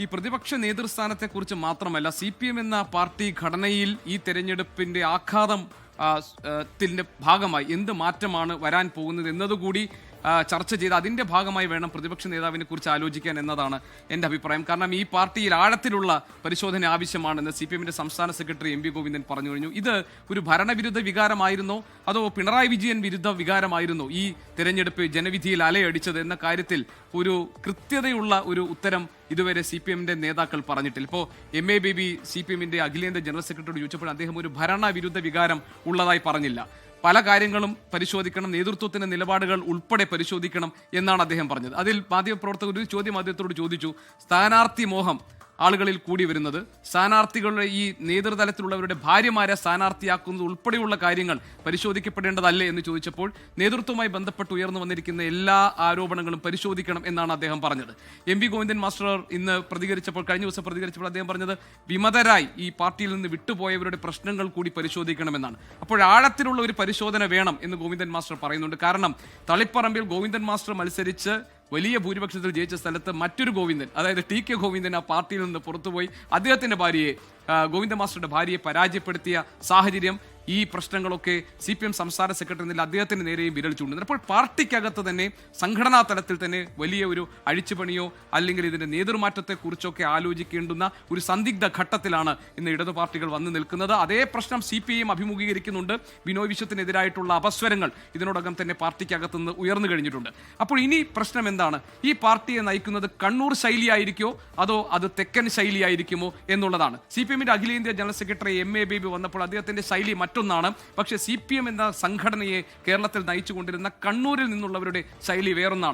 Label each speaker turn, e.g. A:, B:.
A: ഈ പ്രതിപക്ഷ നേതൃസ്ഥാനത്തെക്കുറിച്ച് മാത്രമല്ല CPM എന്ന പാർട്ടി ഘടനയിൽ ഈ തെരഞ്ഞെടുപ്പിന്റെ ആഘാതം ത്തിന്റെ ഭാഗമായി എന്ത് മാറ്റമാണ് വരാൻ പോകുന്നത് എന്നതുകൂടി ചർച്ച ചെയ്ത് അതിന്റെ ഭാഗമായി വേണം പ്രതിപക്ഷ നേതാവിനെ കുറിച്ച് ആലോചിക്കാൻ എന്നതാണ് എൻ്റെ അഭിപ്രായം. കാരണം ഈ പാർട്ടിയിൽ ആഴത്തിലുള്ള പരിശോധന ആവശ്യമാണെന്ന് CPM സംസ്ഥാന സെക്രട്ടറി MV ഗോവിന്ദൻ പറഞ്ഞു കഴിഞ്ഞു. ഇത് ഒരു ഭരണവിരുദ്ധ വികാരമായിരുന്നോ അതോ പിണറായി വിജയൻ വിരുദ്ധ വികാരമായിരുന്നോ ഈ തെരഞ്ഞെടുപ്പ് ജനവിധിയിൽ അലയടിച്ചത് എന്ന കാര്യത്തിൽ ഒരു കൃത്യതയുള്ള ഒരു ഉത്തരം ഇതുവരെ CPM നേതാക്കൾ പറഞ്ഞിട്ടില്ല. ഇപ്പോൾ MA ബേബി CPM അഖിലേന്ത്യാ ജനറൽ സെക്രട്ടറിയോട് ചോദിച്ചപ്പോൾ അദ്ദേഹം ഒരു ഭരണവിരുദ്ധ വികാരം ഉള്ളതായി പറഞ്ഞില്ല. പല കാര്യങ്ങളും പരിശോധിക്കണം, നേതൃത്വത്തിന്റെ നിലപാടുകൾ ഉൾപ്പെടെ പരിശോധിക്കണം എന്നാണ് അദ്ദേഹം പറഞ്ഞത്. അതിൽ മാധ്യമപ്രവർത്തകർ ഒരു ചോദ്യം അദ്ദേഹത്തോട് ചോദിച്ചു, സ്ഥാനാർത്ഥി മോഹം ആളുകളിൽ കൂടി വരുന്നത്, സ്ഥാനാർത്ഥികളുടെ ഈ നേതൃതലത്തിലുള്ളവരുടെ ഭാര്യമാരെ സ്ഥാനാർത്ഥിയാക്കുന്നത് ഉൾപ്പെടെയുള്ള കാര്യങ്ങൾ പരിശോധിക്കപ്പെടേണ്ടതല്ലേ എന്ന് ചോദിച്ചപ്പോൾ നേതൃത്വവുമായി ബന്ധപ്പെട്ട് ഉയർന്നു വന്നിരിക്കുന്ന എല്ലാ ആരോപണങ്ങളും പരിശോധിക്കണം എന്നാണ് അദ്ദേഹം പറഞ്ഞത്. MV ഗോവിന്ദൻ മാസ്റ്റർ ഇന്ന് കഴിഞ്ഞ ദിവസം പ്രതികരിച്ചപ്പോൾ അദ്ദേഹം പറഞ്ഞത് വിമതരായി ഈ പാർട്ടിയിൽ നിന്ന് വിട്ടുപോയവരുടെ പ്രശ്നങ്ങൾ കൂടി പരിശോധിക്കണമെന്നാണ്. അപ്പോൾ ആഴത്തിലുള്ള ഒരു പരിശോധന വേണം എന്ന് ഗോവിന്ദൻ മാസ്റ്റർ പറയുന്നുണ്ട്. കാരണം തളിപ്പറമ്പിൽ ഗോവിന്ദൻ മാസ്റ്റർ മത്സരിച്ച് വലിയ ഭൂരിപക്ഷത്തിൽ ജയിച്ച സ്ഥലത്ത് മറ്റൊരു ഗോവിന്ദൻ, അതായത് TK ഗോവിന്ദൻ ആ പാർട്ടിയിൽ നിന്ന് പുറത്തുപോയി അദ്ദേഹത്തിന്റെ ഭാര്യയെ, ഗോവിന്ദ മാസ്റ്ററുടെ ഭാര്യയെ പരാജയപ്പെടുത്തിയ സാഹചര്യം, ഈ പ്രശ്നങ്ങളൊക്കെ CPM സംസ്ഥാന സെക്രട്ടറി നില അദ്ദേഹത്തിന് നേരെയും വിരൽ ചൂണ്ടുന്നത്. അപ്പോൾ പാർട്ടിക്കകത്ത് തന്നെ സംഘടനാ തലത്തിൽ തന്നെ വലിയ ഒരു അഴിച്ചുപണിയോ അല്ലെങ്കിൽ ഇതിന്റെ നേതൃമാറ്റത്തെക്കുറിച്ചൊക്കെ ആലോചിക്കേണ്ടുന്ന ഒരു സന്ദിഗ്ധ ഘട്ടത്തിലാണ് ഇന്ന് ഇടതു പാർട്ടികൾ വന്നു നിൽക്കുന്നത്. അതേ പ്രശ്നം CPM അഭിമുഖീകരിക്കുന്നുണ്ട്. ബിനോയ് വിശ്വത്തിനെതിരായിട്ടുള്ള അപസ്വരങ്ങൾ ഇതിനോടകം തന്നെ പാർട്ടിക്കകത്ത് നിന്ന് ഉയർന്നു കഴിഞ്ഞിട്ടുണ്ട്. അപ്പോൾ ഇനി പ്രശ്നം എന്താണ്? ഈ പാർട്ടിയെ നയിക്കുന്നത് കണ്ണൂർ ശൈലിയായിരിക്കോ അതോ അത് തെക്കൻ ശൈലിയായിരിക്കുമോ എന്നുള്ളതാണ്. CPM അഖിലേന്ത്യാ ജനറൽ സെക്രട്ടറി MA ബേബി വന്നപ്പോൾ അദ്ദേഹത്തിന്റെ ശൈലി മറ്റൊന്നാണ്. പക്ഷേ CPM എന്ന സംഘടനയെ കേരളത്തിൽ നയിച്ചുകൊണ്ടിരുന്ന കണ്ണൂരിൽ നിന്നുള്ളവരുടെ ശൈലി വേറൊന്നാണ്.